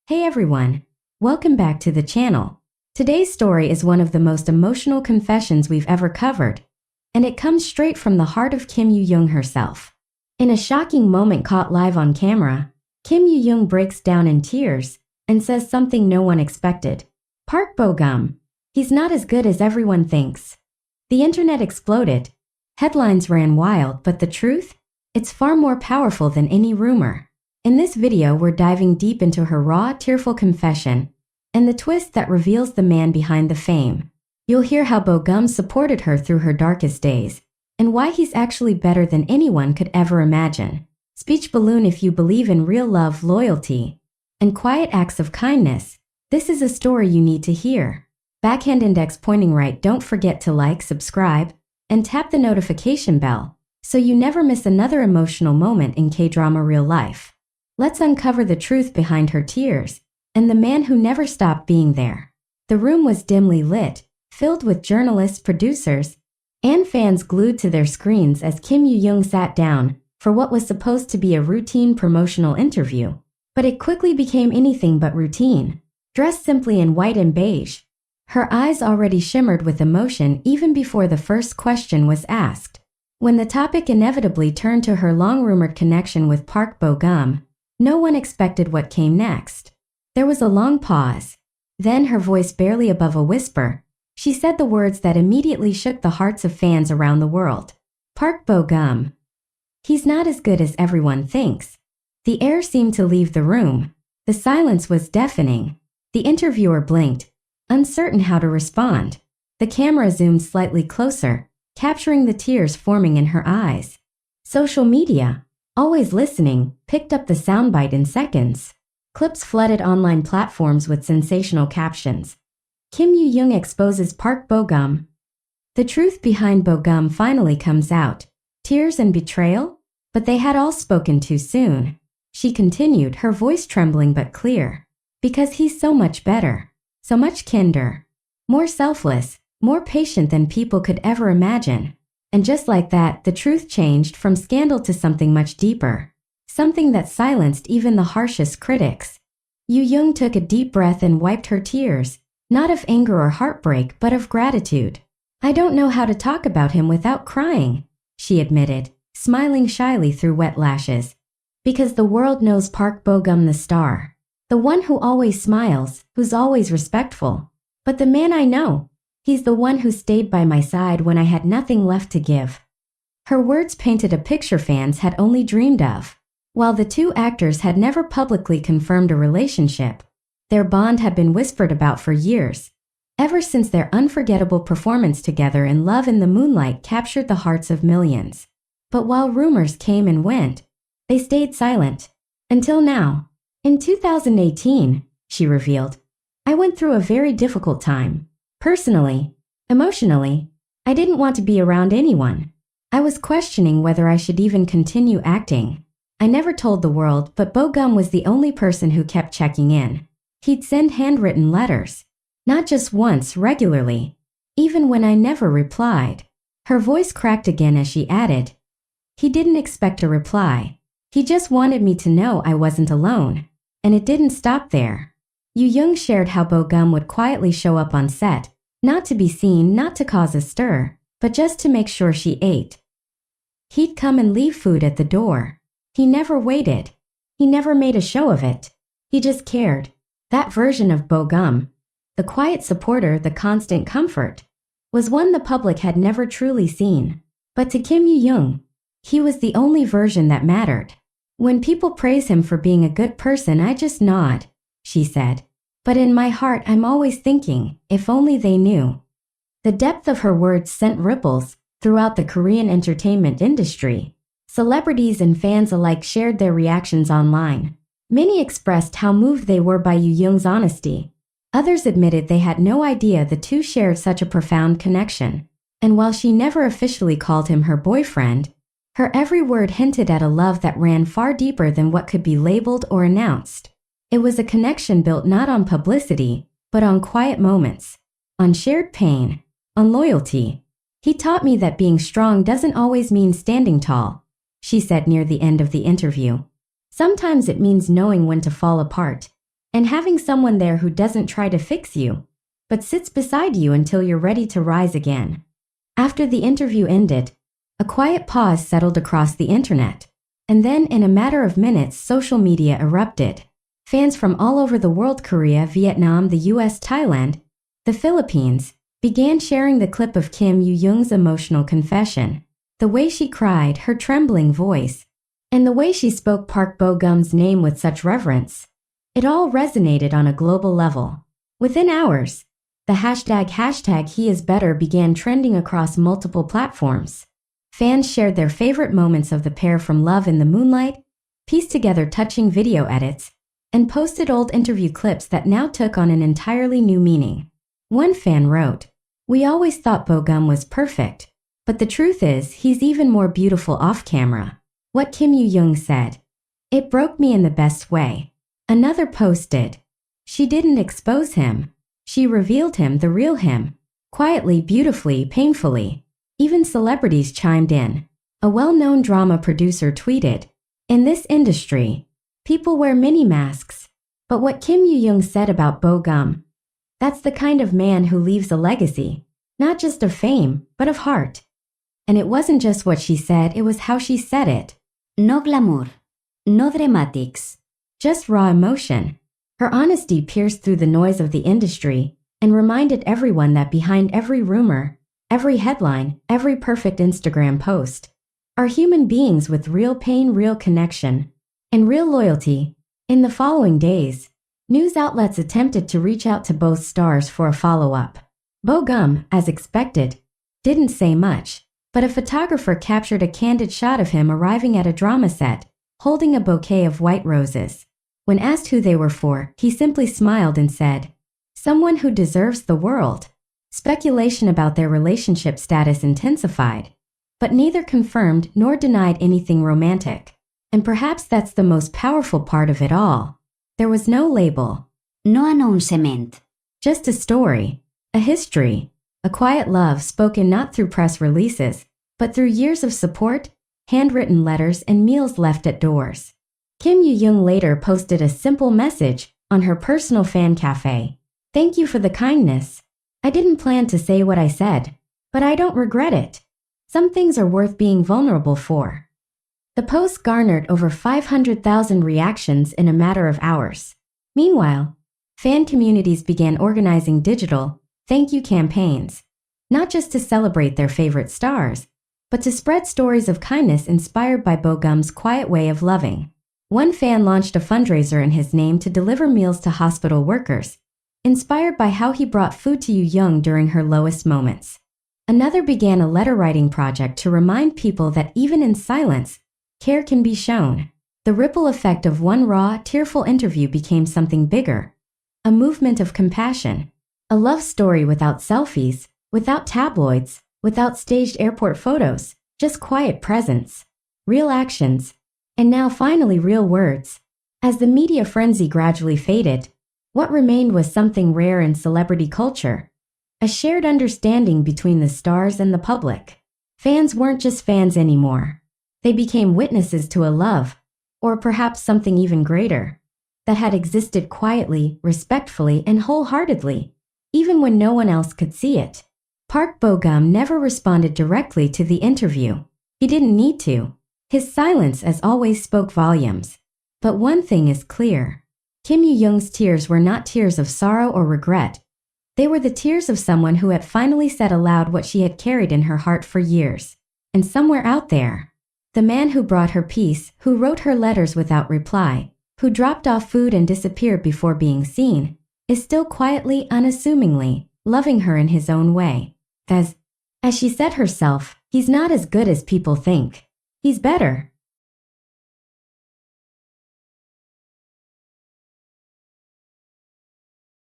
Hey everyone, welcome back to the channel. Today's story is one of the most emotional confessions we've ever covered, and it comes straight from the heart of Kim Yoo Jung herself. In a shocking moment caught live on camera, Kim Yoo Jung breaks down in tears and says something no one expected. Park Bogum, he's not as good as everyone thinks. The internet exploded. Headlines ran wild, but the truth? It's far more powerful than any rumor. In this video, we're diving deep into her raw, tearful confession and the twist that reveals the man behind the fame. You'll hear how Bogum supported her through her darkest days and why he's actually better than anyone could ever imagine. Speech balloon: if you believe in real love, loyalty, and quiet acts of kindness, this is a story you need to hear. Backhand index pointing right. Don't forget to like, subscribe, and tap the notification bell so you never miss another emotional moment in K-drama real life. Let's uncover the truth behind her tears and the man who never stopped being there. The room was dimly lit, filled with journalists, producers, and fans glued to their screens as Kim Yoo Jung sat down for what was supposed to be a routine promotional interview. But it quickly became anything but routine. Dressed simply in white and beige, her eyes already shimmered with emotion even before the first question was asked. When the topic inevitably turned to her long-rumored connection with Park Bogum, no one expected what came next. There was a long pause. Then, her voice barely above a whisper, she said the words that immediately shook the hearts of fans around the world. Park Bogum. He's not as good as everyone thinks. The air seemed to leave the room. The silence was deafening. The interviewer blinked, uncertain how to respond. The camera zoomed slightly closer, capturing the tears forming in her eyes. Social media, always listening, picked up the soundbite in seconds. Clips flooded online platforms with sensational captions. Kim Yoo Jung exposes Park Bogum. The truth behind Bogum finally comes out. Tears and betrayal? But they had all spoken too soon. She continued, her voice trembling but clear. Because he's so much better. So much kinder. More selfless, more patient than people could ever imagine. And just like that, the truth changed from scandal to something much deeper. Something that silenced even the harshest critics. Yoo Jung took a deep breath and wiped her tears, not of anger or heartbreak, but of gratitude. I don't know how to talk about him without crying, she admitted, smiling shyly through wet lashes. Because the world knows Park Bogum, the star. The one who always smiles, who's always respectful. But the man I know, he's the one who stayed by my side when I had nothing left to give. Her words painted a picture fans had only dreamed of. While the two actors had never publicly confirmed a relationship, their bond had been whispered about for years, ever since their unforgettable performance together in Love in the Moonlight captured the hearts of millions. But while rumors came and went, they stayed silent. Until now. In 2018, she revealed, I went through a very difficult time. Personally, emotionally, I didn't want to be around anyone. I was questioning whether I should even continue acting. I never told the world, but Bogum was the only person who kept checking in. He'd send handwritten letters. Not just once, regularly. Even when I never replied. Her voice cracked again as she added, he didn't expect a reply. He just wanted me to know I wasn't alone. And it didn't stop there. Yoo Jung shared how Bogum would quietly show up on set, not to be seen, not to cause a stir, but just to make sure she ate. He'd come and leave food at the door. He never waited. He never made a show of it. He just cared. That version of Bogum, the quiet supporter, the constant comfort, was one the public had never truly seen. But to Kim Yoo Jung, he was the only version that mattered. When people praise him for being a good person, I just nod, she said. But in my heart, I'm always thinking, if only they knew. The depth of her words sent ripples throughout the Korean entertainment industry. Celebrities and fans alike shared their reactions online. Many expressed how moved they were by Yoo Jung's honesty. Others admitted they had no idea the two shared such a profound connection. And while she never officially called him her boyfriend, her every word hinted at a love that ran far deeper than what could be labeled or announced. It was a connection built not on publicity, but on quiet moments, on shared pain, on loyalty. He taught me that being strong doesn't always mean standing tall, she said near the end of the interview. Sometimes it means knowing when to fall apart. and having someone there who doesn't try to fix you, but sits beside you until you're ready to rise again. After the interview ended, a quiet pause settled across the internet, and then in a matter of minutes social media erupted. Fans from all over the world, Korea, Vietnam, the US, Thailand, the Philippines, began sharing the clip of Kim Yoo Jung's emotional confession. The way she cried, her trembling voice, and the way she spoke Park Bogum's name with such reverence. It all resonated on a global level. Within hours, the hashtag he is better began trending across multiple platforms. Fans shared their favorite moments of the pair from Love in the Moonlight, pieced together touching video edits, and posted old interview clips that now took on an entirely new meaning. One fan wrote, "We always thought Bogum was perfect, but the truth is he's even more beautiful off camera." What Kim Yoo Jung said, "It broke me in the best way." Another posted, "She didn't expose him. She revealed him, the real him. Quietly, beautifully, painfully." Even celebrities chimed in. A well-known drama producer tweeted, "In this industry, people wear mini masks." But what Kim Yoo Jung said about Bogum, that's the kind of man who leaves a legacy, not just of fame, but of heart. And it wasn't just what she said, it was how she said it. No glamour, no dramatics, just raw emotion. Her honesty pierced through the noise of the industry and reminded everyone that behind every rumor, every headline, every perfect Instagram post, are human beings with real pain, real connection, and real loyalty. In the following days, news outlets attempted to reach out to both stars for a follow-up. Bogum, as expected, didn't say much, but a photographer captured a candid shot of him arriving at a drama set, holding a bouquet of white roses. When asked who they were for, he simply smiled and said, "Someone who deserves the world." Speculation about their relationship status intensified, but neither confirmed nor denied anything romantic. And perhaps that's the most powerful part of it all. There was no label, no announcement, just a story, a history, a quiet love spoken not through press releases, but through years of support, handwritten letters, and meals left at doors. Kim Yoo Jung later posted a simple message on her personal fan cafe. "Thank you for the kindness. I didn't plan to say what I said, but I don't regret it. Some things are worth being vulnerable for." The post garnered over 500,000 reactions in a matter of hours. Meanwhile, fan communities began organizing digital thank you campaigns, not just to celebrate their favorite stars, but to spread stories of kindness inspired by Bogum's quiet way of loving. One fan launched a fundraiser in his name to deliver meals to hospital workers, inspired by how he brought food to Yoo Jung during her lowest moments. Another began a letter-writing project to remind people that even in silence, care can be shown. The ripple effect of one raw, tearful interview became something bigger, a movement of compassion, a love story without selfies, without tabloids, without staged airport photos, just quiet presence, real actions, and now finally real words. As the media frenzy gradually faded, what remained was something rare in celebrity culture, a shared understanding between the stars and the public. Fans weren't just fans anymore. They became witnesses to a love, or perhaps something even greater, that had existed quietly, respectfully, and wholeheartedly, even when no one else could see it. Park Bogum never responded directly to the interview. He didn't need to. His silence, as always, spoke volumes. But one thing is clear. Kim Yoo Jung's tears were not tears of sorrow or regret. They were the tears of someone who had finally said aloud what she had carried in her heart for years. And somewhere out there, the man who brought her peace, who wrote her letters without reply, who dropped off food and disappeared before being seen, is still quietly, unassumingly, loving her in his own way. As she said herself, he's not as good as people think. He's better.